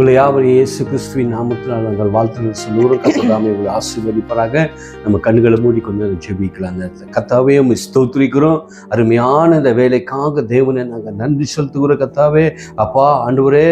உங்களை யாவர் இயேசு கிறிஸ்துவின் நாமத்தினால் நாங்கள் வாழ்த்துக்கள் சொல்லுகிறோம். கர்த்தர் உங்களை ஆசீர்வதிப்பாராக. நம்ம கண்களை மூடிக்கொண்டு ஜெபிக்கலாம். அந்த இடத்துல கர்த்தாவே உம்மை ஸ்தோத்திரிக்கிறோம். அருமையான இந்த வேலைக்காக தேவனை நாங்கள் நன்றி செலுத்துகிறோம். கர்த்தாவே அப்பா ஆண்டவரே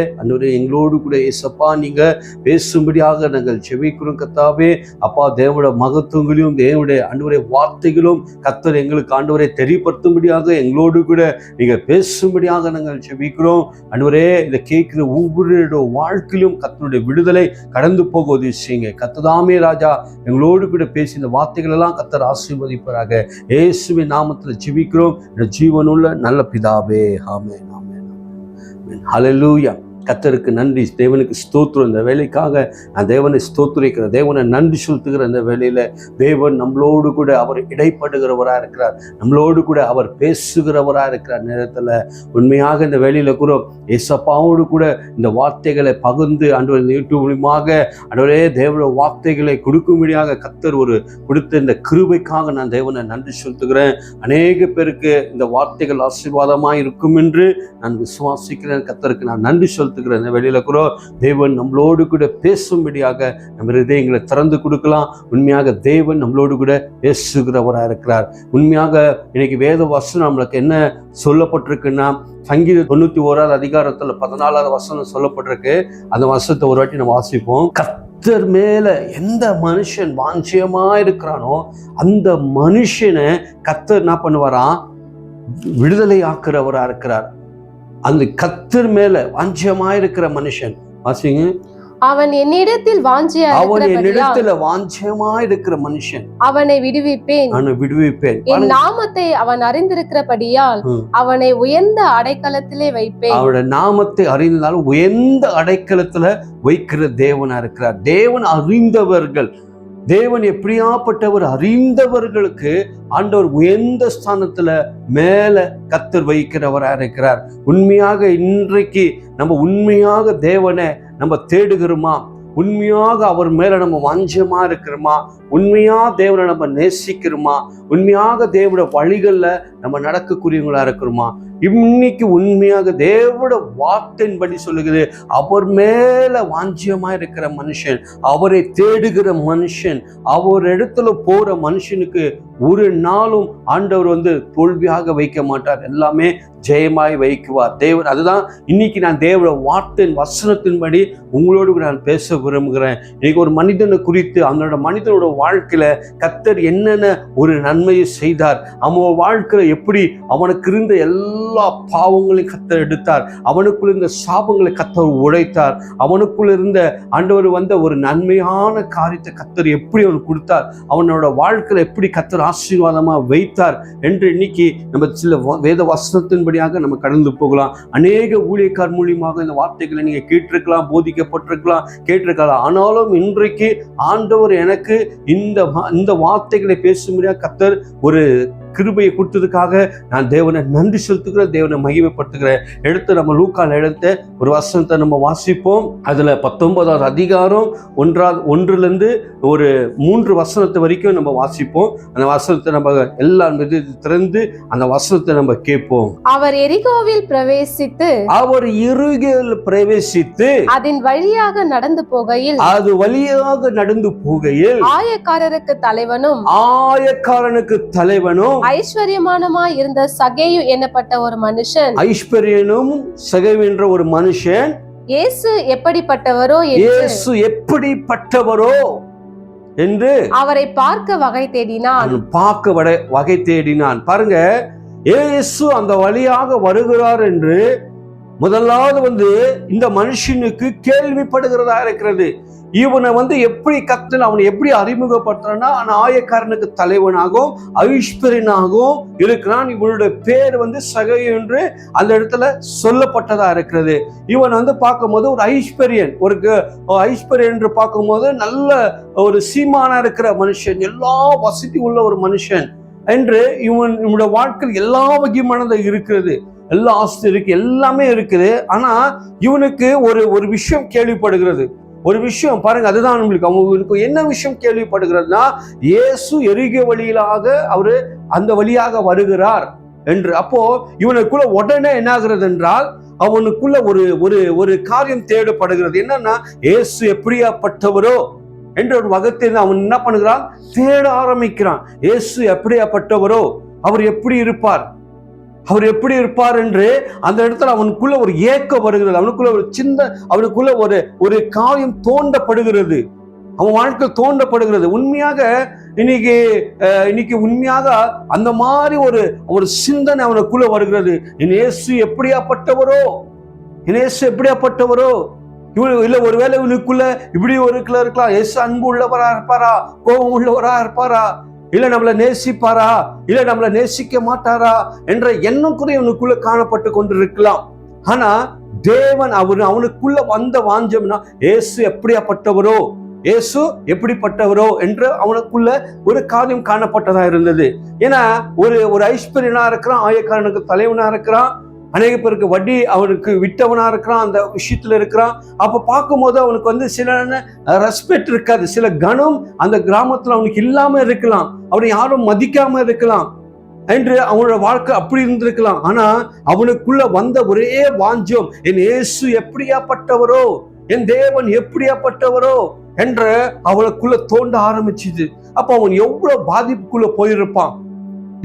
எங்களோடு கூட ஏசப்பா நீங்க பேசும்படியாக நாங்கள் ஜெபிக்கிறோம். கர்த்தாவே அப்பா தேவனுடைய மகத்துவங்களையும் தேவனுடைய ஆண்டவரே வார்த்தைகளும் கர்த்தர் எங்களுக்கு ஆண்டவரை தெரியப்படுத்தும்படியாக எங்களோடு கூட நீங்க பேசும்படியாக நாங்கள் ஜெபிக்கிறோம். ஆண்டவரே இதை கேட்கிற ஒவ்வொருடைய வாழ்க்கையிலும் கர்த்தருடைய விடுதலை கடந்து போக உதவி செய்யுங்க. கர்த்ததாமே ராஜா எங்களோடு கூட பேசி இந்த வார்த்தைகள் எல்லாம் கர்த்தர் ஆசீர்வதிப்பாராக. இயேசுவின் நாமத்தில் ஜெபிக்கிறோம் ஜீவனுள்ள நல்ல பிதாவே. ஆமென் ஆமென் ஆமென். ஹல்லேலூயா. கர்த்தருக்கு நன்றி. தேவனுக்கு ஸ்தோத்திரம். இந்த வேலைக்காக நான் தேவனை ஸ்தோத்திரிக்கிற தேவனை நன்றி செலுத்துகிற இந்த வேலையில தேவன் நம்மளோடு கூட அவர் இடைப்படுகிறவராக இருக்கிறார். நம்மளோடு கூட அவர் பேசுகிறவராக இருக்கிறார். நேரத்தில் உண்மையாக இந்த வேலையில கூட ஏசப்பாவோடு கூட இந்த வார்த்தைகளை பகிர்ந்து ஆண்டவர் யூடியூப் மூலமாக ஆண்டவரே தேவனுடைய வார்த்தைகளை கொடுக்கும்படியாக கர்த்தர் ஒரு கொடுத்த இந்த கிருபைக்காக நான் தேவனை நன்றி செலுத்துகிறேன். அநேக பேருக்கு இந்த வார்த்தைகள் ஆசீர்வாதமாக இருக்கும் என்று நான் விசுவாசிக்கிறேன். கர்த்தருக்கு நான் நன்றி இந்த வெளியில கூட தேவன் நம்மளோடு கூட பேசும்படியாக நம்ம இதயங்களை திறந்து கொடுக்கலாம். உண்மையாக தேவன் நம்மளோடு கூட பேசுகிறவராக இருக்கிறார். உண்மையாக இன்னைக்கு வேத வசனம் நம்மளுக்கு என்ன சொல்லப்பட்டிருக்குன்னா சங்கீதம் 91 அதிகாரத்துல 14வது வசனம் சொல்லப்பட்டிருக்கு. அந்த வசனத்தை ஒரு வாட்டி நம்ம வாசிப்போம். கர்த்தர் மேல எந்த மனுஷன் வாஞ்சியமா இருக்கிறானோ அந்த மனுஷனை கர்த்தர் என்ன பண்ணுவாராம்? விடுதலை ஆக்குறவரா இருக்கிறார். அந்த கர்த்தர் மேல வாஞ்சியமாயிருக்கிற மனுஷன் வாசிங்க. அவன் என்னிடத்தில் வாஞ்சியமாயிருக்கிற மனுஷன் அவனை விடுவிப்பேன். என் நாமத்தை அவன் அறிந்திருக்கிறபடியால் அவனை உயர்ந்த அடைக்கலத்திலே வைப்பேன். அவருடைய நாமத்தை அறிந்தாலும் உயர்ந்த அடைக்கலத்துல வைக்கிற தேவனா இருக்கிறார். தேவன் அறிந்தவர்கள், தேவன் எப்படியாப்பட்டவர் அறிந்தவர்களுக்கு ஆண்டவர் உயர்ந்த ஸ்தானத்துல மேல கர்த்தர் வைக்கிறவராக இருக்கிறார். உண்மையாக இன்றைக்கு நம்ம உண்மையாக தேவனை நம்ம தேடுகிறோமா? உண்மையாக அவர் மேல நம்ம வாஞ்சமா இருக்கிறோமா? உண்மையா தேவனை நம்ம நேசிக்கிறோமா? உண்மையாக தேவனுடைய வழிகள்ல நம்ம நடக்கக்கூடியவங்களா இருக்கிறோமா? இன்னைக்கு உண்மையாக தேவனுடைய வார்த்தையின்படி சொல்லுகிறது, அவர் மேல வாஞ்சியமா இருக்கிற மனுஷன், அவரை தேடுகிற மனுஷன், அவர் இடத்துல போற மனுஷனுக்கு ஒரு நாளும் ஆண்டவர் தோல்வியாக வைக்க மாட்டார். எல்லாமே ஜெயமாய் வைக்குவார் தேவன். அதுதான் இன்னைக்கு நான் தேவனுடைய வார்த்தையின் வசனத்தின்படி உங்களோடு நான் பேச விரும்புகிறேன். இன்னைக்கு ஒரு மனிதனை குறித்து அவனோட மனிதனோட வாழ்க்கையில கர்த்தர் என்னென்ன ஒரு நன்மையை செய்தார், அவன் வாழ்க்கையில எப்படி அவனுக்கு இருந்த எல்லா பாவங்களையும் கர்த்தர் எடுத்தார், அவனுக்குள்ள இருந்த சாபங்களை கர்த்தர் உடைத்தார், அவனுக்குள்ள இருந்த ஆண்டவர் ஒரு நன்மையான காரியத்தை கர்த்தர் எப்படி அவனுக்கு கொடுத்தார், அவனோட வாழ்க்கையில எப்படி கர்த்தர் ஆசீர்வாதமா வைத்தார் என்று இன்னைக்கு நம்ம சில வேத வசனத்தின்படியாக நம்ம கடந்து போகலாம். அநேக ஊழியக்கார் மூலியமாக இந்த வார்த்தைகளை நீங்க கேட்டிருக்கலாம், போதிக்கப்பட்டிருக்கலாம், கேட்டிருக்கலாம். ஆனாலும் இன்றைக்கு ஆண்டவர் எனக்கு இந்த வார்த்தைகளை பேசும்படியாக கர்த்தர் ஒரு கிருபையை கொடுத்ததுக்காக நான் தேவனை நன்றி செலுத்துகிறேன், தேவனை மகிமைப்படுத்துகிறேன். எடுத்து நம்ம லூக்கால எடுத்த ஒரு வசனத்தை நம்ம வாசிப்போம். அதுல 19வது அதிகாரம் 1லிருந்து ஒரு 3 வசனத்தை வரைக்கும் நம்ம வாசிப்போம். அந்த வசனத்தை நம்ம எல்லாம் திறந்து அந்த வசனத்தை நம்ம கேட்போம். அவர் எரிகோவில் பிரவேசித்து அதன் வழியாக நடந்து போகையில் ஆயக்காரனுக்கு தலைவனும் ஐஸ்வர்யமானமாய் இருந்த சகேயு என்னப்பட்ட ஒரு மனுஷன், ஐஸ்வர்யனும் சகேயு என்ற ஒரு மனுஷன் இயேசு எப்படிப்பட்டவரோ என்று அவரை பார்க்க வகை தேடினான். பாருங்க, இயேசு அந்த வழியாக வருகிறார் என்று முதலாவது இந்த மனுஷனுக்கு கேள்விப்படுகிறதா இருக்கிறது. இவனை எப்படி கர்த்தர் அவனை எப்படி அறிமுகப்படுத்துறான்னா, ஆயக்காரனுக்கு தலைவனாகவும் ஐஸ்வர்யனாகவும் இருக்கிறான். இவனுடைய பேர் சகேயு என்று அந்த இடத்துல சொல்லப்பட்டதா இருக்கிறது. இவன் பார்க்கும்போது ஒரு ஐஸ்வர்யன், ஒரு ஐஸ்வர்யன் என்று பார்க்கும்போது நல்ல ஒரு சீமானா இருக்கிற மனுஷன், எல்லா வசதி உள்ள ஒரு மனுஷன் என்று இவனுடைய வாழ்க்கையில் எல்லா வகையானது இருக்கிறது, எல்லா ஆஸ்தி இருக்கு, எல்லாமே இருக்குது. ஆனா இவனுக்கு ஒரு விஷயம் கேள்விப்படுகிறது. ஒரு விஷயம் பாருங்க, அதுதான் அவங்களுக்கு என்ன விஷயம் கேள்விப்படுகிறதுனா, இயேசு எரிகோ வழியிலாக அவரு அந்த வழியாக வருகிறார் என்று. அப்போ இவனுக்குள்ள உடனே என்ன ஆகிறது என்றால், அவனுக்குள்ள ஒரு ஒரு ஒரு காரியம் தேடப்படுகிறது. என்னன்னா, இயேசு எப்படியாப்பட்டவரோ என்ற ஒரு வகத்தில் அவன் என்ன பண்ணுகிறான், தேட ஆரம்பிக்கிறான். இயேசு எப்படியாப்பட்டவரோ, அவர் எப்படி இருப்பார், அவர் எப்படி இருப்பார் என்று அந்த இடத்துல அவனுக்குள்ள ஒரு ஏக்கம் வருகிறது. அவனுக்குள்ள ஒரு சின்ன, அவனுக்குள்ள ஒரு ஒரு காரியம் தோண்டப்படுகிறது, அவன் வாழ்க்கை தோண்டப்படுகிறது. உண்மையாக இன்னைக்கு உண்மையாக அந்த மாதிரி ஒரு ஒரு சிந்தனை அவனுக்குள்ள வருகிறது. என் இயேசு எப்படியாப்பட்டவரோ, என் இயேசு எப்படியாப்பட்டவரோ. இல்ல ஒருவேளை இவனுக்குள்ள இப்படி ஒரு இருக்கலாம், இயேசு அன்பு உள்ளவரா இருப்பாரா, கோபம் உள்ளவரா இருப்பாரா, இல்ல நம்மளை நேசிப்பாரா, இல்ல நம்மளை நேசிக்க மாட்டாரா என்ற எண்ணம் கூட இவனுக்குள்ள காணப்பட்டு கொண்டிருக்கலாம். ஆனா தேவன் அவனுக்குள்ள வந்த வாஞ்சம்னா, இயேசு எப்படியாப்பட்டவரோ, இயேசு எப்படிப்பட்டவரோ என்று அவனுக்குள்ள ஒரு காரியம் காணப்பட்டதா இருந்தது. ஏன்னா ஒரு ஐஸ்வர்யனா இருக்கிறான், ஆயக்காரனுக்கு தலைவனா இருக்கிறான், அநேக பேருக்கு வட்டி அவனுக்கு விட்டவனா இருக்கிறான், அந்த விஷயத்துல இருக்கிறான். அப்ப பார்க்கும்போது அவனுக்கு சில ரெஸ்பெக்ட் இருக்காது, சில கணம் அந்த கிராமத்துல அவனுக்கு இல்லாம இருக்கலாம், அவனை யாரும் மதிக்காம இருக்கலாம் என்று அவனோட வாழ்க்கை அப்படி இருந்திருக்கலாம். ஆனா அவனுக்குள்ள வந்த ஒரே வாஞ்சம், என் இயேசு எப்படியாப்பட்டவரோ, என் தேவன் எப்படியாப்பட்டவரோ என்று அவனுக்குள்ள தோண்ட ஆரம்பிச்சுது. அப்ப அவன் எவ்வளவு பாதிப்புக்குள்ள போயிருப்பான்,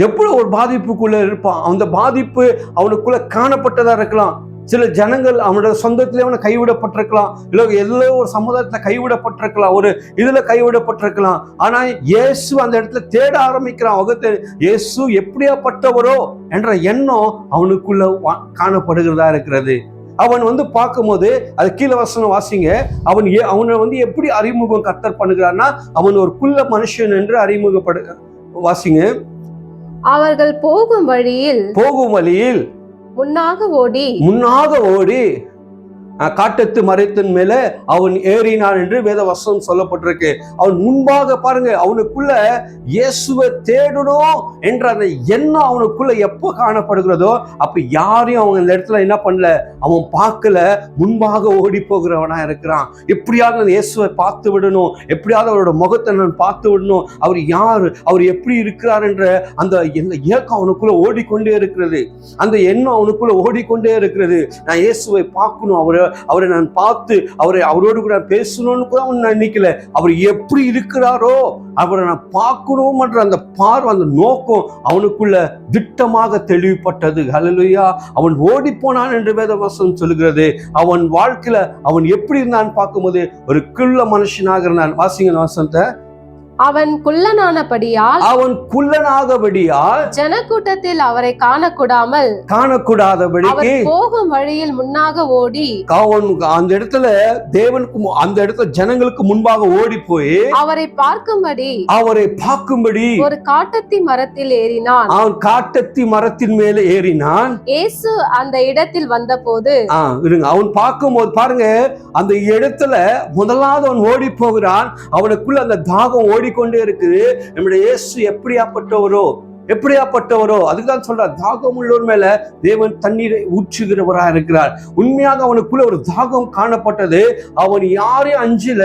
எவ்வளவு ஒரு பாதிப்புக்குள்ள இருப்பான். அந்த பாதிப்பு அவனுக்குள்ள காணப்பட்டதா இருக்கலாம். சில ஜனங்கள் அவனோட சொந்தத்திலே அவனை கைவிடப்பட்டிருக்கலாம், இல்ல எல்லோ ஒரு சமுதாயத்துல கைவிடப்பட்டிருக்கலாம், ஒரு இதுல கைவிடப்பட்டிருக்கலாம். ஆனா இயேசு அந்த இடத்துல தேட ஆரம்பிக்கிறான். உலகத்தை இயேசு எப்படியாப்பட்டவரோ என்ற எண்ணம் அவனுக்குள்ள காணப்படுகிறதா இருக்கிறது. அவன் பார்க்கும்போது, அது கீழே வசனம் வாசிங்க, அவனை எப்படி அறிமுகம் கர்த்தர் பண்ணுகிறான்னா, அவன் ஒரு குள்ள மனுஷன் என்று அறிமுகப்படு வாசிங்க. அவர்கள் போகும் வழியில் முன்னாக ஓடி காட்டத்து மரத்தின் மேல அவன் ஏறினான் என்று வேத வசனம் சொல்லப்பட்டிருக்கு. அவன் முன்பாக பாருங்க, அவனுக்குள்ள இயேசுவை தேடணும் என்ற அந்த எண்ணம் அவனுக்குள்ள எப்போ காணப்படுகிறதோ அப்ப யாரையும் அவங்க இந்த இடத்துல என்ன பண்ணல, அவன் பார்க்கல, முன்பாக ஓடி போகிறவனா இருக்கிறான். எப்படியாவது இயேசுவை பார்த்து விடணும், எப்படியாவது அவரோட முகத்தை நான் பார்த்து விடணும், அவர் யாரு, அவர் எப்படி இருக்கிறார் என்ற அந்த ஏக்கம் அவனுக்குள்ள ஓடிக்கொண்டே இருக்கிறது. அந்த எண்ணம் அவனுக்குள்ள ஓடிக்கொண்டே இருக்கிறது. நான் இயேசுவை பார்க்கணும், அவரை நான் பார்த்து அவரோடு கூட பேசணும்னு கூட அவன் நினைக்கல. அவர் எப்படி இருக்கிறாரோ அவரை நான் பார்க்கணும் என்ற அந்த பார்வை, அந்த நோக்கம் அவனுக்குள்ள திட்டமாக தெளிவுபட்டது. ஹல்லேலூயா. அவன் ஓடி போனான் என்று வேதவசனம் சொல்லுகிறது. அவன் வாழ்க்கையில அவன் எப்படி இருந்தான் பார்க்கும்போது ஒரு குள்ள மனுஷனாக இருந்தான். வாசிங்க வசனத்தை. அவன் குள்ளனானபடியால் ஜனக்கூட்டத்தில் அவரை காணக்கூடாதபடிக்கு போகும் வழியில் முன்னாக ஓடி, அந்த இடத்துல தேவனுக்கு அந்த இடத்துல ஜனங்களுக்கு முன்பாக ஓடி போய் அவரை பார்க்கும்படி ஒரு காட்டத்தி மரத்தில் ஏறினான். அவன் காட்டத்தி மரத்தின் மேல ஏறினான். இயேசு அந்த இடத்தில் வந்தபோது அவன் பார்க்கும்போது பாருங்க, அந்த இடத்துல முதலாவது அவன் ஓடி போகிறான். அவனுக்குள்ள அந்த தாகம் ஓடிக்கொண்டே இருக்குது. நம்முடைய இயேசு எப்படியாப்பட்டவரோ அதுதான் சொல்றார், தாகம் உள்ளவர் மேல தேவன் தண்ணீரை ஊற்றுகிறவரா இருக்கிறார். உண்மையாக அவனுக்குள்ள ஒரு தாகம் காணப்பட்டது. அவன் யாரையும் அஞ்சல,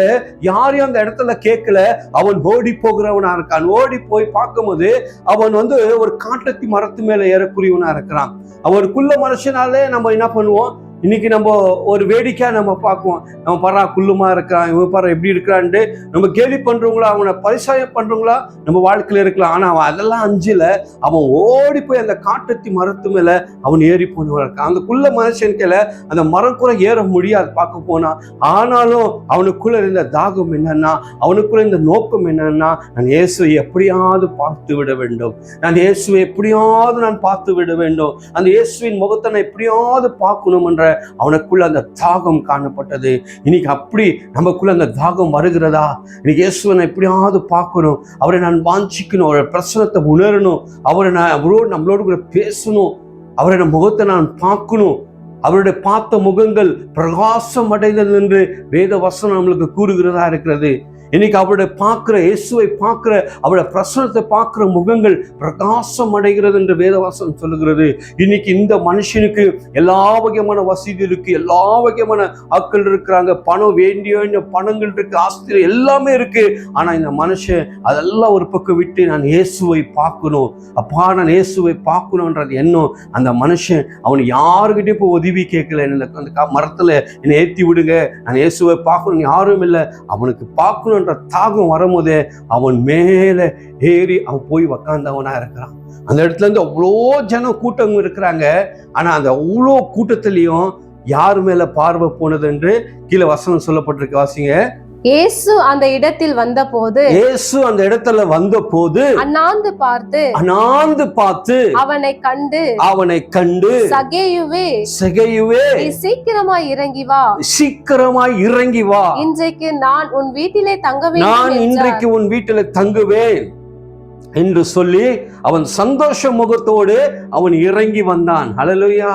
யாரையும் அந்த இடத்துல கேட்கல, அவன் ஓடி போகிறவனா இருக்கான். ஓடி போய் பார்க்கும்போது அவன் ஒரு காட்டத்தி மரத்து மேல ஏறக்கூடியவனா இருக்கிறான். அவனுக்குள்ள மனுஷனாலே நம்ம என்ன பண்ணுவோம், இன்னைக்கு நம்ம ஒரு வேடிக்கையா நம்ம பார்க்குவோம், நம்ம பாரா குள்ளுமா இருக்கிறான், இவன் பாரு எப்படி இருக்கிறான்ட்டு நம்ம கேலி பண்றவங்களா, அவனை பரிசாயம் பண்றவங்களா நம்ம வாழ்க்கையில இருக்கலாம். ஆனா அவன் அதெல்லாம் அஞ்சில, அவன் ஓடி போய் அந்த காட்டத்தி மரத்து மேல அவன் ஏறி போனவன் இருக்கான். அந்த குள்ள மனுஷனுக்குல அந்த மரம் கூட ஏற முடியாது பார்க்க போனா. ஆனாலும் அவனுக்குள்ள இருந்த தாகம் என்னன்னா, அவனுக்குள்ள இந்த நோக்கம் என்னன்னா, நான் இயேசுவை எப்படியாவது பார்த்து விட வேண்டும், நான் இயேசுவை எப்படியாவது நான் பார்த்து விட வேண்டும், அந்த இயேசுவின் முகத்தை நான் எப்படியாவது பார்க்கணும் என்ற அவனுக்குள்ள அந்த தாகம் காணப்பட்டது. இன்னைக்கு அப்படி நமக்குள்ள அந்த தாகம் வருகிறதா? இன்னைக்கு இயேசுவை எப்படியாவது பார்க்கணும், அவரை நான் வாஞ்சிக்கணும், அவருடைய பிரசனத்தை உணரணும், நம்மளோடு கூட பேசணும், அவருடைய முகத்தை நான் பார்க்கணும், அவருடைய பார்த்த முகங்கள் பிரகாசம் அடைந்தது என்று வேத வசனம் நம்மளுக்கு கூறுகிறதா இருக்கிறது. இன்னைக்கு அவருடைய பார்க்கிற இயேசுவை பார்க்கிற அவருடைய பிரசனத்தை பார்க்கிற முகங்கள் பிரகாசம் அடைகிறது என்று வேதவாசனம் சொல்லுகிறது. இன்னைக்கு இந்த மனுஷனுக்கு எல்லா வகையான வசதி இருக்கு, எல்லா வகையான ஆட்கள் இருக்கிறாங்க, பணம் வேண்டிய பணங்கள் இருக்கு, ஆஸ்திரி எல்லாமே இருக்கு. ஆனா இந்த மனுஷன் அதெல்லாம் ஒரு பக்கம் விட்டு நான் இயேசுவை பார்க்கணும், அப்பா நான் இயேசுவை பார்க்கணும்ன்றது எண்ணம். அந்த மனுஷன் அவன் யாருக்கிட்டே இப்போ உதவி கேட்கல, அந்த மரத்துல என்னை ஏற்றி விடுங்க, நான் இயேசுவை பார்க்கணும், யாரும் இல்லை. அவனுக்கு பார்க்கணுன்ற தாகம் வரும்போதே அவன் மேலே ஏறி அவன் போய் உக்காந்தவனா இருக்கிறான். அந்த இடத்துல இருந்து அவ்வளோ ஜனம் கூட்டம் இருக்கிறாங்க. ஆனா அந்த அவ்வளோ கூட்டத்திலையும் யாரு மேல பார்வை போனது என்று கீழே வசனம் சொல்லப்பட்டிருக்கு, வாசிங்க. இயேசு அந்த இடத்தில் வந்தபோது அண்ணாந்து பார்த்து அவனை கண்டு சகேயுவே நீ சீக்கிரமாய் இறங்கி வா, இன்றைக்கு நான் உன் வீட்டிலே தங்குவேன் என்று சொல்லி அவன் சந்தோஷ முகத்தோடு அவன் இறங்கி வந்தான். ஹல்லேலூயா.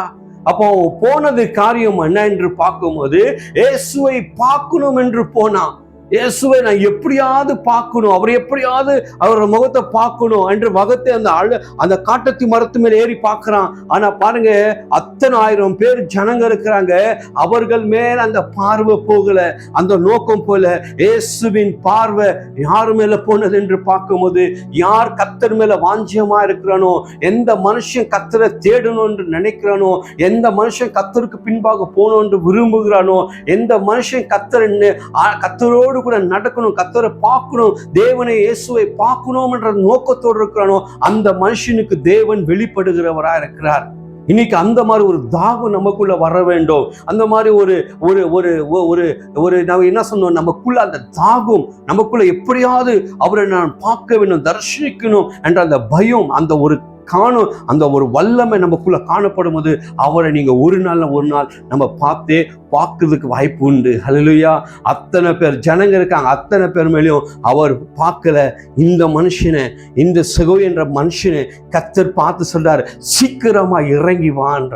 அப்போ போனது காரியம் என்ன என்று பார்க்கும்போது இயேசுவை பார்க்கணும் என்று போனான். இயேசுவை நான் எப்படியாவது பார்க்கணும், அவர் எப்படியாவது அவரோட முகத்தை பார்க்கணும் என்று முகத்தை அந்த காட்டத்தி மரத்து மேல ஏறி பார்க்கிறான். ஆனா பாருங்க, அத்தனை ஆயிரம் பேர் ஜனங்க இருக்கிறாங்க, அவர்கள் மேல அந்த பார்வை போகல, அந்த நோக்கம் போல. இயேசுவின் பார்வை யார் மேல போனது என்று பார்க்கும்போது, யார் கர்த்தர் மேல வாஞ்சியமா இருக்கிறானோ, எந்த மனுஷன் கர்த்தரை தேடணும் என்று நினைக்கிறானோ, எந்த மனுஷன் கர்த்தருக்கு பின்பாக போகணும் என்று விரும்புகிறானோ, எந்த மனுஷன் கர்த்தரோடு கூட நடக்கணும், கர்த்தரை பார்க்கணும், தேவனை இயேசுவை பார்க்கணும் என்ற நோக்கத்தோடு இருக்கிறானோ, அந்த மனுஷனுக்கு தேவன் வெளிப்படுகிறவரா இருக்கிறார். இன்னைக்கு அந்த மாதிரி ஒரு தாகம் நமக்குள்ள வர வேண்டும். அந்த மாதிரி ஒரு ஒரு ஒரு ஒரு ஒரு நம்ம என்ன சொன்னோம், நமக்குள்ள அந்த தாகம் நமக்குள்ள எப்படியாவது அவரை நான் பார்க்க வேண்டும், தரிசிக்கணும் என்ற அந்த பயம், அந்த ஒரு காணும், அந்த ஒரு வல்லமை நமக்குள்ள காணப்படும் போது அவரை நீங்க ஒரு நாள் நம்ம பார்க்கிறதுக்கு வாய்ப்பு உண்டு. ஹல்லேலூயா. அத்தனை பேர் ஜனங்க இருக்காங்க, அத்தனை பேர் மேலேயும் அவர் பார்க்கல. இந்த மனுஷனை, இந்த சகோ என்ற மனுஷனை கர்த்தர் பார்த்து சொல்றாரு, சீக்கிரமா இறங்கி வான்ற.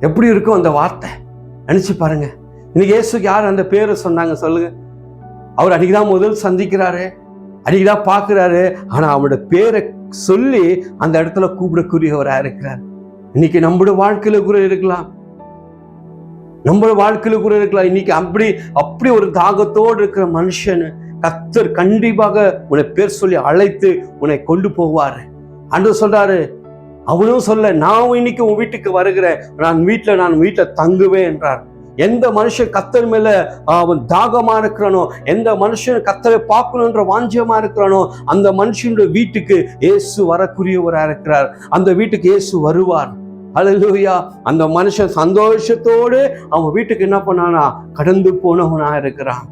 எப்படி இருக்கும் அந்த வார்த்தை, நினைச்சு பாருங்க. இன்னைக்கு இயேசுக்கு யார் அந்த பேரை சொன்னாங்க சொல்லுங்க? அவர் அன்னைக்குதான் முதல் சந்திக்கிறாரு, அன்னைக்குதான் பார்க்கிறாரு. ஆனா அவரோட பேரை சொல்லி அந்த இடத்துல கூப்பிடக்கூடியவராக இருக்கிறார். இன்னைக்கு நம்மளோட வாழ்க்கையில கூட இருக்கலாம், இன்னைக்கு அப்படி ஒரு தாகத்தோடு இருக்கிற மனுஷன் கர்த்தர் கண்டிப்பாக உன்னை பேர் சொல்லி அழைத்து உன்னை கொண்டு போவாரு. ஆண்டவர் சொல்றாரு, அவனும் சொல்ல, நான் இன்னைக்கு உன் வீட்டுக்கு வருகிறேன், நான் வீட்டுல தங்குவேன் என்றார். எந்த மனுஷன் கர்த்தர் மேல அவன் தாகமா இருக்கிறானோ, எந்த மனுஷன் கர்த்தரை பார்க்கணுன்ற வாஞ்சியமா இருக்கிறானோ, அந்த மனுஷனுடைய வீட்டுக்கு இயேசு வரக்கூடியவரா இருக்கிறார். அந்த வீட்டுக்கு இயேசு வருவார். ஹல்லேலூயா. அந்த மனுஷன் சந்தோஷத்தோடு அவன் வீட்டுக்கு என்ன பண்ணானா, கடந்து போனவனா இருக்கிறான்.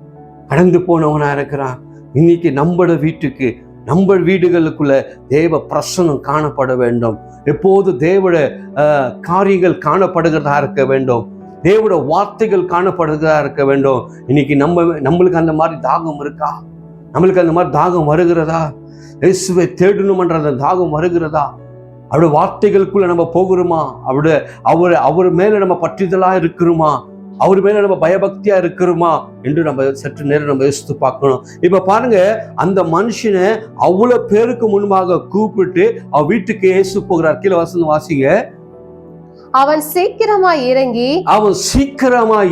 இன்னைக்கு நம்மளோட வீட்டுக்கு, நம்ம வீடுகளுக்குள்ள தேவ பிரசன்னம் காணப்பட வேண்டும். எப்போது தேவட காரியங்கள் காணப்படுகிறதா இருக்க வேண்டும், தேவட வார்த்தைகள் காணப்படுகிறதா இருக்க வேண்டும். இன்னைக்கு நம்மளுக்கு அந்த மாதிரி தாகம் இருக்கா? நம்மளுக்கு அந்த மாதிரி தாகம் வருகிறதா? இயேசுவை தேடணும்ன்ற அந்த தாகம் வருகிறதா? அவருடைய வார்த்தைகளுக்குள்ள நம்ம போகிறோமா? அவர் மேல நம்ம பற்றுதலா இருக்கிறோமா? அவர் மேல நம்ம பயபக்தியா இருக்கிறோமா என்று நம்ம சற்று நேரம் நம்ம யோசித்து பார்க்கணும். இப்ப பாருங்க, அந்த மனுஷனை அவ்வளவு பேருக்கு முன்பாக கூப்பிட்டு அவர் வீட்டுக்கு இயேசு போகிறார். கீழே வசனம் வாசிங்க. அவன் சீக்கிரமாய்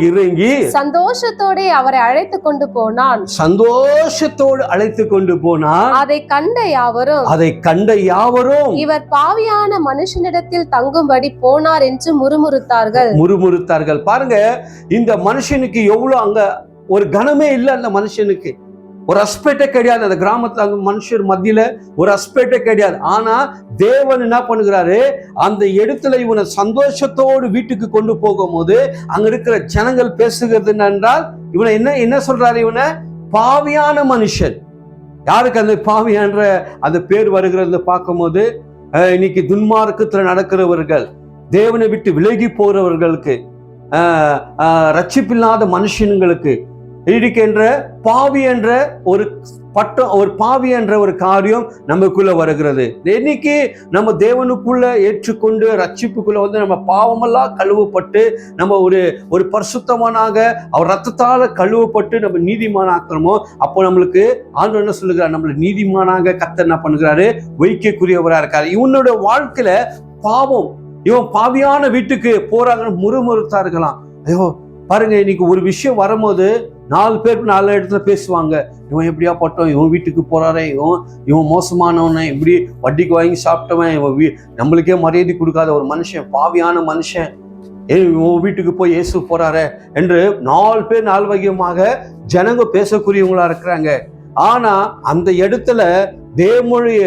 இறங்கி சந்தோஷத்தோடு அவரை அழைத்து கொண்டு போனான். அதை கண்ட யாவரும் இவர் பாவியான மனுஷனிடத்தில் தங்கும்படி போனார் என்று முறுமுறுத்தார்கள். பாருங்க, இந்த மனுஷனுக்கு எவ்வளவு அங்க ஒரு கனமே இல்லை. அந்த மனுஷனுக்கு ஒரு ரெஸ்பெக்டே கிடையாது. அந்த கிராமத்துல அந்த மனுஷர் மத்தியில ஒரு ரெஸ்பெக்டே கிடையாது. ஆனா தேவன் என்ன பண்ணுகிறாரு, அந்த இடத்துல இவனை சந்தோஷத்தோடு வீட்டுக்கு கொண்டு போகும்போது அங்க இருக்கிற ஜனங்கள் பேசுகிறது என்னென்றால், இவனை என்ன சொல்றாரு, இவனை பாவியான மனுஷன். யாருக்கு அந்த பாவியான்ற அந்த பேர் வருகிறது பார்க்கும்போது, இன்னைக்கு துன்மார்க்கத்துல நடக்கிறவர்கள், தேவனை விட்டு விலகி போறவர்களுக்கு, ரட்சிப்பில்லாத மனுஷங்களுக்கு, இன்னைக்கு என்ற பாவி என்ற ஒரு பட்டம், ஒரு பாவி என்ற ஒரு காரியம் நமக்குள்ள வருகிறது. இன்னைக்கு நம்ம தேவனுக்குள்ள ஏற்றுக்கொண்டு ரட்சிப்புக்குள்ள வந்து நம்ம பாவமெல்லாம் கழுவப்பட்டு நம்ம ஒரு பரிசுத்தமானாக அவர் ரத்தத்தால கழுவப்பட்டு நம்ம நீதிமானாக்குறோமோ, அப்போ நம்மளுக்கு ஆண்டவர் என்ன சொல்லுகிறார்? நம்மள நீதிமானாக கர்த்தர் என்ன பண்ணுகிறாரு? வைக்கக்கூடியவரா இருக்காரு. இவனோட வாழ்க்கையில பாவம், இவன் பாவியான வீட்டுக்கு போறாங்கன்னு முறுமுறுத்தார்களாம். ஐயோ பாருங்க, இன்னைக்கு ஒரு விஷயம் வரும்போது 4 பேர் 4 இடத்துல பேசுவாங்க. இவன் எப்படியா பட்டோம், இவன் வீட்டுக்கு போறாரே, இவன் மோசமானவனே, இப்படி வட்டிக்கு வாங்கி சாப்பிட்டவன், இவன் நம்மளுக்கே மரியாதை கொடுக்காத ஒரு மனுஷன், பாவியான மனுஷன், இவன் வீட்டுக்கு போய் இயேசு போறாரே என்று 4 பேர் 4 வகையமாக ஜனங்க பேசக்கூடியவங்களா இருக்கிறாங்க. ஆனா அந்த இடத்துல தேவனுடைய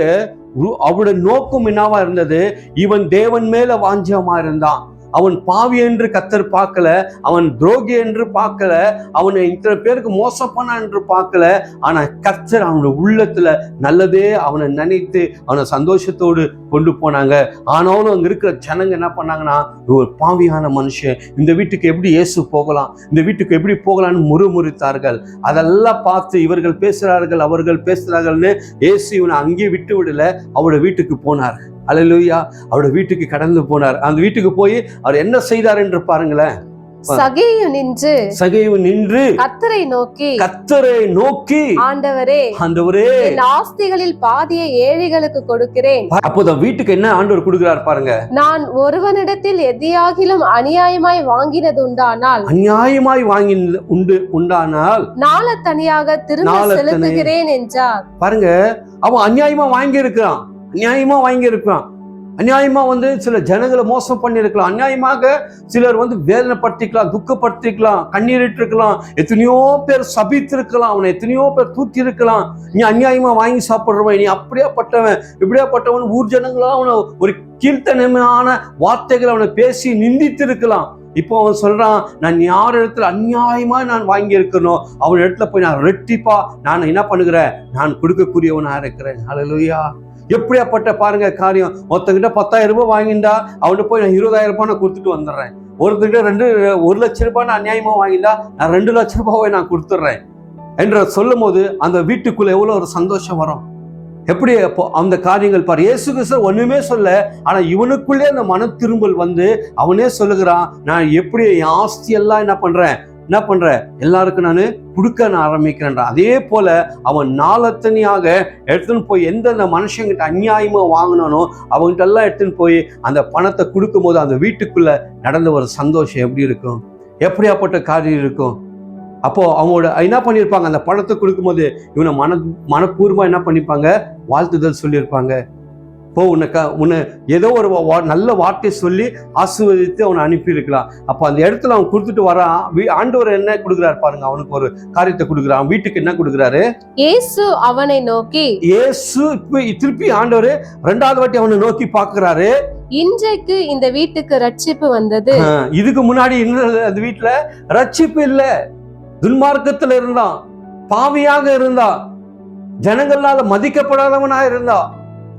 அவருடைய நோக்கம் என்னவா இருந்தது? இவன் தேவன் மேல வாஞ்சமா இருந்தான். அவன் பாவி என்று கர்த்தர் பார்க்கல, அவன் துரோகி என்று பார்க்கல, அவனை இத்தனை பேருக்கு மோசம் பண்ணான் என்று பார்க்கல. ஆனா கர்த்தர் அவனுடைய உள்ளத்துல நல்லதே அவனை நினைத்து அவனை சந்தோஷத்தோடு கொண்டு போனாங்க. ஆனாலும் அங்க இருக்கிற ஜனங்க என்ன பண்ணாங்கன்னா, ஒரு பாவியான மனுஷன், இந்த வீட்டுக்கு எப்படி இயேசு போகலாம், இந்த வீட்டுக்கு எப்படி போகலான்னு முறுமுறுத்தார்கள். அதெல்லாம் பார்த்து இவர்கள் பேசுறார்கள், அவர்கள் பேசுறார்கள்னு இயேசு இவனை அங்கேயே விட்டு விடல, அவரோட வீட்டுக்கு போனார். அல்லேலூயா. அவரோட வீட்டுக்கு கடந்து போனார். அந்த வீட்டுக்கு போய் அவர் என்ன செய்தார் என்று பாருங்களேன். சகேயு நின்று கர்த்தரை நோக்கி ஆண்டவரே என் ஆஸ்திகளில் பாதியை ஏழைகளுக்கு கொடுக்கிறேன். அப்போ வீட்டுக்கு என்ன ஆண்டவர் கொடுக்கிறார் பாருங்க. நான் ஒருவனிடத்தில் எதையாகிலும் அநியாயமாய் வாங்கினது உண்டானால் நாளத்தனியாக திரும்ப செலுத்துகிறேன் என்றார். பாருங்க, அவன் அநியாயமா வாங்கி இருக்கிறான், அநியாயமா வந்து சில ஜனங்களை மோசம் பண்ணிருக்கலாம், அநியாயமாக சிலர் வந்து வேதனைப்படுத்திக்கலாம், துக்கப்படுத்திக்கலாம், கண்ணீரிட்டு இருக்கலாம், எத்தனையோ பேர் சபித்திருக்கலாம், அவனை எத்தனையோ பேர் தூக்கி இருக்கலாம். நீ அநியாயமா வாங்கி சாப்பிடுறவன், நீ அப்படியாப்பட்டவன் இப்படியாப்பட்டவன், ஊர் ஜனங்களாம் அவனை ஒரு கீழ்த்தனமான வார்த்தைகள் அவனை பேசி நிந்தித்து இருக்கலாம். இப்போ அவன் சொல்றான், நான் யார் இடத்துல அநியாயமா நான் வாங்கி இருக்கணும், அவன் இடத்துல போய் நான் ரெட்டிப்பா நான் என்ன பண்ணுகிறேன், நான் கொடுக்கக்கூடியவனா இருக்கிறேன். ஹல்லேலூயா. எப்படியாப்பட்ட பாருங்க காரியம். ஒருத்தங்கிட்ட 10,000 ரூபாய் வாங்கிண்டா அவன்கிட்ட போய் நான் 20,000 ரூபாய் நான் கொடுத்துட்டு வந்துடுறேன். ஒருத்தங்கிட்ட 1 லட்சம் ரூபாய் நான் அநியாயமா வாங்கிண்டா நான் 2 லட்சம் ரூபாவை நான் கொடுத்துட்றேன் என்ற சொல்லும் போது அந்த வீட்டுக்குள்ள எவ்வளவு ஒரு சந்தோஷம் வரும். எப்படி அந்த காரியங்கள் பாரு. இயேசு கிறிஸ்து ஒண்ணுமே சொல்ல, ஆனா இவனுக்குள்ளே அந்த மன திரும்பல் வந்து அவனே சொல்லுகிறான், நான் எப்படி என் ஆஸ்தி எல்லாம் என்ன பண்றேன் எல்லாருக்கும் நான் கொடுக்க ஆரம்பிக்கிறேன். அதே போல அவன் நாளத்தனியாக எடுத்துன்னு போய் எந்தெந்த மனுஷங்கிட்ட அநியாயமா வாங்கினானோ அவங்ககிட்ட எல்லாம் எடுத்துன்னு போய் அந்த பணத்தை கொடுக்கும் போது அந்த வீட்டுக்குள்ள நடந்த ஒரு சந்தோஷம் எப்படி இருக்கும், எப்படியாப்பட்ட காரியம் இருக்கும். அப்போ அவங்களோட என்ன பண்ணியிருப்பாங்க, அந்த பணத்தை கொடுக்கும்போது இவனை மனப்பூர்வமா என்ன பண்ணிப்பாங்க, வாழ்த்துதல் சொல்லியிருப்பாங்க. இப்போ உன்னை ஏதோ ஒரு நல்ல வார்த்தை சொல்லி ஆசீர்வதித்து அவனை அனுப்பியிருக்கலாம். அப்போ அந்த இடத்துல அவன் கொடுத்துட்டு வரான். ஆண்டவர் என்ன கொடுக்குறாரு பாருங்க, அவனுக்கு ஒரு காரியத்தை கொடுக்குறான். வீட்டுக்கு என்ன கொடுக்குறாரு? இயேசு அவனை நோக்கி, இயேசு திருப்பி ஆண்டவர் 2வது வாட்டி அவனை நோக்கி பார்க்கிறாரு. இன்றைக்கு இந்த வீட்டுக்கு ரட்சிப்பு வந்தது. இதுக்கு முன்னாடி அந்த வீட்டுல ரட்சிப்பு இல்ல, துன்மார்க்கத்துல இருந்தான், பாவியாக இருந்தான், ஜனங்களால மதிக்கப்படாதவனா இருந்தான்,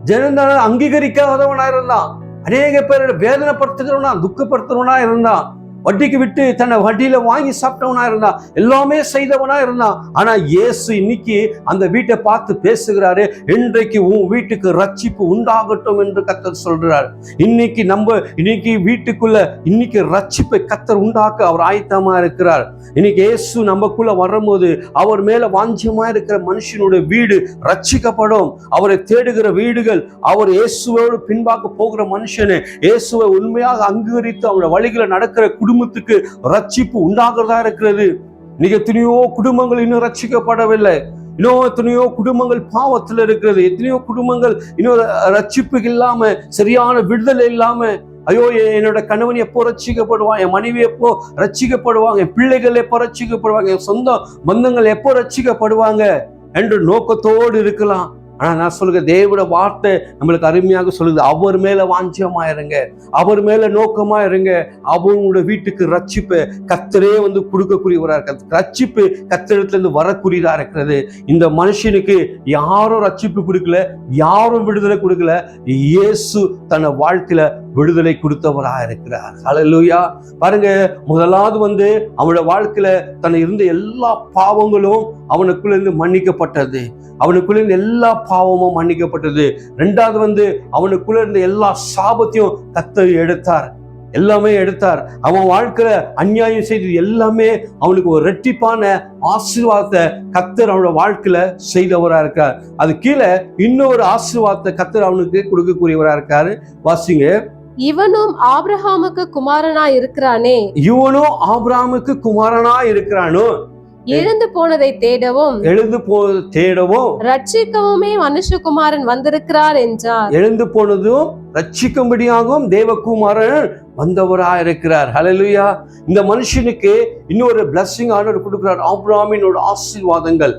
ஜனங்களால அங்கீகரிக்காதவனா இருந்தான், அநேக பேரோட வேதனைப்படுத்துகிறவனா துக்கப்படுத்துறவனா இருந்தான், வட்டிக்கு விட்டு தன்னை வட்டியில வாங்கி சாப்பிட்டவனா இருந்தான், எல்லாமே செய்தவனா இருந்தான். ஆனா இயேசு இன்னைக்கு அந்த வீட்டை பார்த்து பேசுகிறாரு, இன்றைக்கு உன் வீட்டுக்கு ரட்சிப்பு உண்டாகட்டும் என்று கர்த்தர் சொல்றார். இன்னைக்கு வீட்டுக்குள்ள இன்னைக்கு ரட்சிப்பை கர்த்தர் உண்டாக்க அவர் ஆயத்தமா இருக்கிறார். இன்னைக்கு இயேசு நமக்குள்ள வரும்போது அவர் மேல வாஞ்சியமா இருக்கிற மனுஷனுடைய வீடு ரட்சிக்கப்படும். அவரை தேடுகிற வீடுகள், அவர் இயேசுவோடு பின்பாக்க போகிற மனுஷனு இயேசுவை உண்மையாக அங்கீகரித்து அவருடைய வழிகளை நடக்கிற குடும்பத்துக்கு ரட்சிப்பு உண்டாகிறதா இருக்கிறது. இன்னைக்கு எத்தனையோ குடும்பங்கள் இன்னும் ரட்சிக்கப்படவில்லை, இன்னும் எத்தனையோ குடும்பங்கள் பாவத்துல இருக்கிறது, எத்தனையோ குடும்பங்கள் இன்னும் ரட்சிப்பு இல்லாம, சரியான விடுதலை இல்லாம, ஐயோ என்னோட கணவன் எப்போ ரட்சிக்கப்படுவான், என் மனைவி எப்போ ரட்சிக்கப்படுவாங்க, என் பிள்ளைகள் எப்போ ரட்சிக்கப்படுவாங்க, என் சொந்த பந்தங்கள் எப்போ ரட்சிக்கப்படுவாங்க என்று நோக்கத்தோடு இருக்கலாம். ஆனா நான் சொல்லுங்க, தேவனோட வார்த்தை நம்மளுக்கு அருமையாக சொல்லுது, அவர் மேல வாஞ்சியமா இருங்க, அவர் மேல நோக்கமா இருங்க. அவங்களோட வீட்டுக்கு ரட்சிப்பு கர்த்தரே வந்து கொடுக்கக்கூடியவரா இருக்கிறது, ரட்சிப்பு கர்த்தரிடத்துல இருந்து வரக்கூடியதா இருக்கிறது. இந்த மனுஷனுக்கு யாரும் ரட்சிப்பு கொடுக்கல, யாரும் விடுதலை கொடுக்கல, இயேசு தன்னை வாழ்க்கையில விடுதலை கொடுத்தவராக இருக்கிறார். ஹல்லேலூயா. பாருங்க, முதலாவது அவனோட வாழ்க்கையில தன்னை இருந்த எல்லா பாவங்களும் அவனுக்குள்ள இருந்து மன்னிக்கப்பட்டது. அவனுக்குள்ள இருந்த எல்லா பாவமும் மன்னிக்கப்பட்டது. ரெண்டாவது அவனுக்குள்ள இருந்த எல்லா சாபத்தையும் கர்த்தர் எடுத்தார், எல்லாமே எடுத்தார். அவன் வாழ்க்கையில அநியாயம் செய்தது எல்லாமே அவனுக்கு ஒரு இரட்டிப்பான ஆசீர்வாதத்தை கர்த்தர் அவனோட வாழ்க்கையில செய்தவரா இருக்கார். அது கீழே இன்னொரு ஆசீர்வாதத்தை கர்த்தர் அவனுக்கு கொடுக்கக்கூடியவரா இருக்காரு. வாசிங்க. இவனும் ஆபிரகாமுக்கு குமாரனா இருக்கிறானே, இவனும் ஆபிரகாமுக்கு குமாரனா இருக்கிறானோ, எழுந்து போனதை தேடவும் ரட்சிக்கவுமே மனுஷகுமாரன் வந்திருக்கிறார் என்றார். எழுந்து போனதும் ரட்சிக்கும்படியாகவும் தேவகுமாரன் வந்தவராக இருக்கிறார். ஹல்லேலூயா. இந்த மனுஷனுக்கு இன்னொரு பிளஸிங் ஆண்டவர் கொடுக்கிறார், ஆபிரகாமினோட ஆசீர்வாதங்கள்.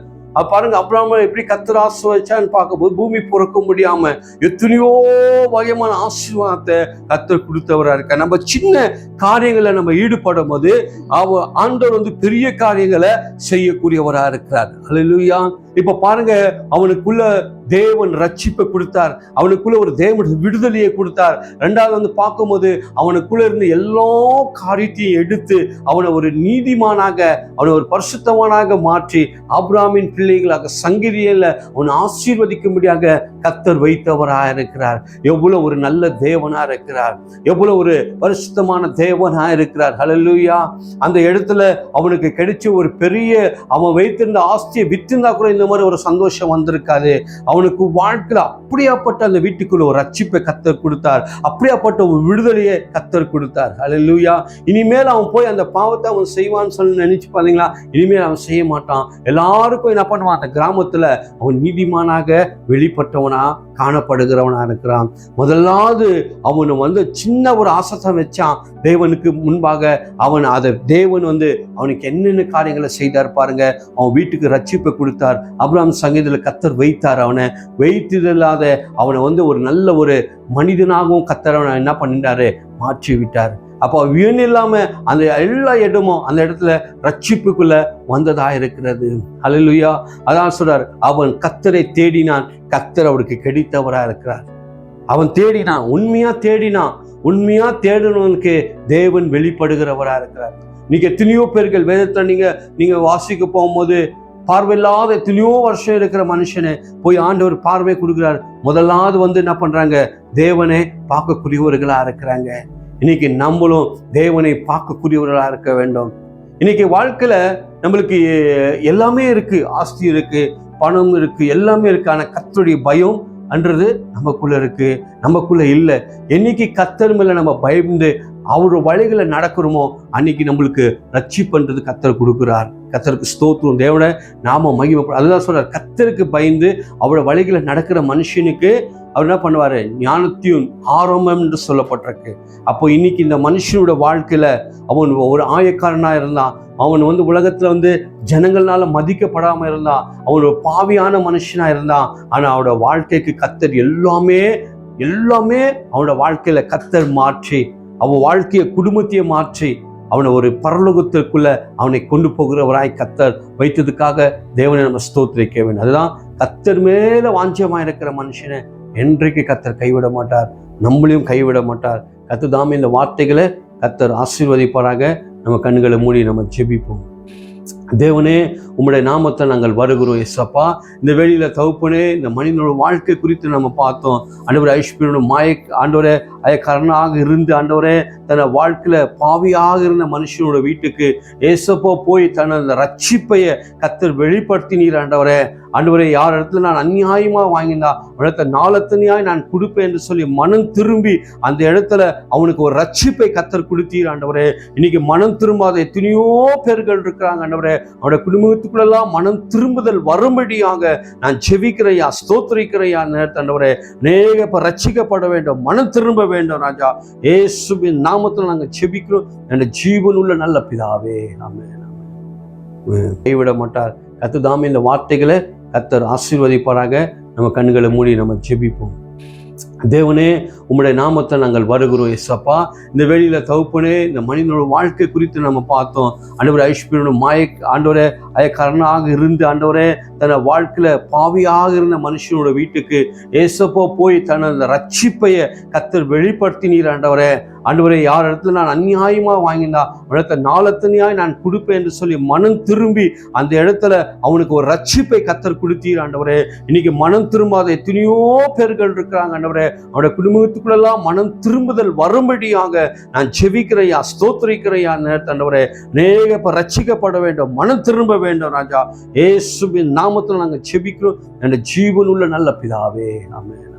பாருங்க, ஆபிரகாமை எப்படி கர்த்தர் ஆசீர்வதிச்சான்னு பார்க்கும்போது பூமி பொறுக்க முடியாம எத்தனையோ வகையான ஆசீர்வாதத்தை கர்த்தர் கொடுத்தவரா இருக்க. நம்ம சின்ன காரியங்களை நம்ம ஈடுபடும் போது ஆண்டவர் பெரிய காரியங்களை செய்யக்கூடியவரா இருக்கிறார். ஹல்லேலூயா. இப்ப பாருங்க, அவனுக்குள்ள தேவன் ரட்சிப்பை கொடுத்தார், அவனுக்குள்ள ஒரு தேவன் விடுதலையை கொடுத்தார். ரெண்டாவது பார்க்கும்போது அவனுக்குள்ள இருந்து எல்லா காரியத்தையும் எடுத்து அவனை ஒரு நீதிமானாக, அவனை ஒரு பரிசுத்தவானாக மாற்றி ஆபிரகாமின் பிள்ளைகளாக சங்கிலியில அவனை ஆசீர்வதிக்கும்படியாக கர்த்தர் வைத்தவராக இருக்கிறார். எவ்வளவு ஒரு நல்ல தேவனா இருக்கிறார், எவ்வளவு ஒரு பரிசுத்தமான தேவனா இருக்கிறார். ஹல்லேலூயா. அந்த இடத்துல அவனுக்கு கிடைச்ச ஒரு பெரிய, அவன் வைத்திருந்த ஆஸ்தியை வித்திருந்தா கூட இந்த மாதிரி ஒரு சந்தோஷம் வந்திருக்காது. அவனுக்கு வாழ்க்கையில அப்படியாப்பட்ட அந்த வீட்டுக்குள்ள ஒரு ரட்சிப்பை கர்த்தர் கொடுத்தார், அப்படியாப்பட்ட ஒரு விடுதலையை கர்த்தர் கொடுத்தார். ஹல்லேலூயா. இனிமேல் அவன் போய் அந்த பாவத்தை அவன் செய்வான்னு சொல்லி நினைச்சு பாத்தீங்களா? இனிமேல் அவன் செய்ய மாட்டான். எல்லாருக்கும் என்ன பண்ணுவான், அந்த கிராமத்துல அவன் நீதிமானாக வெளிப்பட்டவனா காணப்படுகிறவனா இருக்கிறான். முதலாவது அவனு சின்ன ஒரு ஆசை வச்சான் தேவனுக்கு முன்பாக. அவன் அதை தேவன் அவனுக்கு என்னென்ன காரியங்களை செய்தார் பாருங்க. அவன் வீட்டுக்கு ரட்சிப்பை கொடுத்தார். ஆபிரகாம் சங்கீதத்துல கர்த்தர் வைத்தார். அவனை வைத்தில்லாத அவனை ஒரு நல்ல ஒரு மனிதனாகவும் கர்த்தர் அவனை என்ன பண்ணிட்டாரு, மாற்றி விட்டார். அப்போ வீண் இல்லாம அந்த எல்லா இடமும் அந்த இடத்துல ரட்சிப்புக்குள்ள வந்ததா இருக்கிறது. ஹல்லேலூயா. அதான் சொல்றார், அவன் கர்த்தரை தேடினான், கர்த்தர் அவருக்கு கிடைத்தவரா இருக்கிறார். அவன் தேடினான், உண்மையா தேடினவனுக்கு தேவன் வெளிப்படுகிறவரா இருக்கிறார். இன்னைக்கு எத்தனையோ பேர்கள் வேதத்தை நீங்க வாசிக்க போகும்போது பார்வையில்லாத எத்தனையோ வருஷம் இருக்கிற மனுஷனை போய் ஆண்டவர் பார்வை கொடுக்கிறார். முதலாவது என்ன பண்றாங்க, தேவனை பார்க்கக்கூடியவர்களா இருக்கிறாங்க. இன்னைக்கு நம்மளும் தேவனை பார்க்கக்கூடியவர்களா இருக்க வேண்டும். இன்னைக்கு வாழ்க்கையில நம்மளுக்கு எல்லாமே இருக்கு, ஆஸ்தி இருக்கு, பணம் இருக்கு, எல்லாமே இருக்கு. ஆனா கர்த்தருடைய பயம் அன்றது நமக்குள்ள இருக்கு, நமக்குள்ள இல்லை. என்னைக்கு கர்த்தர் மேல நம்ம பயந்து அவரோட வழிகளை நடக்கிறோமோ அன்னைக்கு நம்மளுக்கு ரட்சிப்புன்றது கர்த்தர் கொடுக்கிறார். கர்த்தருக்கு ஸ்தோத்திரம், தேவனை நாம மகிமைப்படும். அதுதான் சொல்றார், கர்த்தருக்கு பயந்து அவரோட வழிகளை நடக்கிற மனுஷனுக்கு அவர் என்ன பண்ணுவாரு, ஞானத்தையும் ஆரம்பம் என்று சொல்லப்பட்டிருக்கு. அப்போ இன்னைக்கு இந்த மனுஷனோட வாழ்க்கையில அவன் ஒரு ஆயக்காரனா இருந்தான். அவன் உலகத்துல ஜனங்கள்னால மதிக்கப்படாம இருந்தான். அவன் ஒரு பாவியான மனுஷனா இருந்தான். ஆனா அவனோட வாழ்க்கைக்கு கர்த்தர் எல்லாமே அவனோட வாழ்க்கையில கர்த்தர் மாற்றி, அவன் வாழ்க்கைய குடும்பத்தையே மாற்றி அவனை ஒரு பரலோகத்திற்குள்ள அவனை கொண்டு போகிறவராய் கர்த்தர் வைத்ததுக்காக தேவனை நம்ம ஸ்தோத்திரிக்க வேண்டும். அதுதான் கர்த்தர் மேல வாஞ்சமா இருக்கிற மனுஷனை என்றைக்கு கர்த்தர் கைவிட மாட்டார், நம்மளையும் கைவிட மாட்டார். கர்த்தர் தாமே இந்த வார்த்தைகளை கர்த்தர் ஆசீர்வதிப்பாராக. நம்ம கண்களை மூடி நம்ம ஜெபிப்போம். தேவனே, உம்முடைய நாமத்தை நாங்கள் வருகிறோம் ஏசப்பா. இந்த வேளையில தகப்பனே, இந்த மனிதனோட வாழ்க்கை குறித்து நம்ம பார்த்தோம். ஆண்டவரே, ஐஸ்வர்யோட ஆண்டவரே அயக்காரனாக இருந்து ஆண்டவரே தன்னை வாழ்க்கையில பாவியாக இருந்த மனுஷனோட வீட்டுக்கு ஏசப்பா போய் தனது ரட்சிப்பைய கர்த்தர் வெளிப்படுத்தினீர். ஆண்டவரே, யார் இடத்துல நான் அநியாயமா வாங்கினா இடத்த நாளத்தனியாய் நான் கொடுப்பேன் என்று சொல்லி மனம் திரும்பி அந்த இடத்துல அவனுக்கு ஒரு ரட்சிப்பை கர்த்தர் கொடுத்தீர். ஆண்டவரே, இன்னைக்கு மனம் திரும்பாத எத்தனையோ பேர்கள் இருக்கிறாங்க. ஆண்டவரே, அவருடைய குடும்பத்துக்குள்ளெல்லாம் மனம் திரும்புதல் வரும்படியாக நான் ஜெபிக்கிறையா, ஸ்தோத்திரிக்கிறையா. ஆண்டவரே, அநேக ரட்சிக்கப்பட வேண்டும், மனம் திரும்ப வேண்டும். ராஜா இயேசுவின் நாமத்தில் நாங்கள் ஜெபிக்கிறோம். என்ற ஜீவன் உள்ள நல்ல பிதாவே, ஆமென். கைவிட மாட்டார். கர்த்தர் தாமே இந்த வார்த்தைகளை கர்த்தர் ஆசீர்வதிப்பாராக. நம்ம கண்களை மூடி நம்ம ஜெபிப்போம். தேவனே, உம்முடைய நாமத்தை நாங்கள் வருகிறோம் ஏசப்பா. இந்த வேளையில தகப்பனே, இந்த மனிதனோட வாழ்க்கை குறித்து நம்ம பார்த்தோம். ஆண்டவரே, ஐஸ்வர்யோட ஆண்டவரே அயக்காரனாக இருந்து ஆண்டவரே தன்னை வாழ்க்கையில பாவியாக இருந்த மனுஷனோட வீட்டுக்கு ஏசப்போ போய் தனது ரட்சிப்பைய கர்த்தர் வெளிப்படுத்தினீர் ஆண்டவரே. ஆண்டவரே, யார் இடத்துல நான் அநியாயமாக வாங்கினா இடத்த நாளத்தனியாய் நான் கொடுப்பேன் என்று சொல்லி மனம் திரும்பி அந்த இடத்துல அவனுக்கு ஒரு ரட்சிப்பை கர்த்தர் கொடுத்தீர் ஆண்டவரே. இன்னைக்கு மனம் திரும்பாத எத்தனையோ பேர்கள் இருக்கிறாங்க ஆண்டவரே. அவருடைய குடும்பத்துக்குள்ளெல்லாம் மனம் திரும்புதல் வரும்படியாக நான் ஜெபிக்கிறையா, ஸ்தோத்திரிக்கிறையா நேரத்தை ஆண்டவரே. அநேக ரட்சிக்கப்பட வேண்டும், மனம் திரும்ப வேண்டும் ராஜா. இயேசுவின் நாமத்தில் நாங்கள் ஜெபிக்கிறோம். என்ற ஜீவனுள்ள நல்ல பிதாவே, ஆமென்.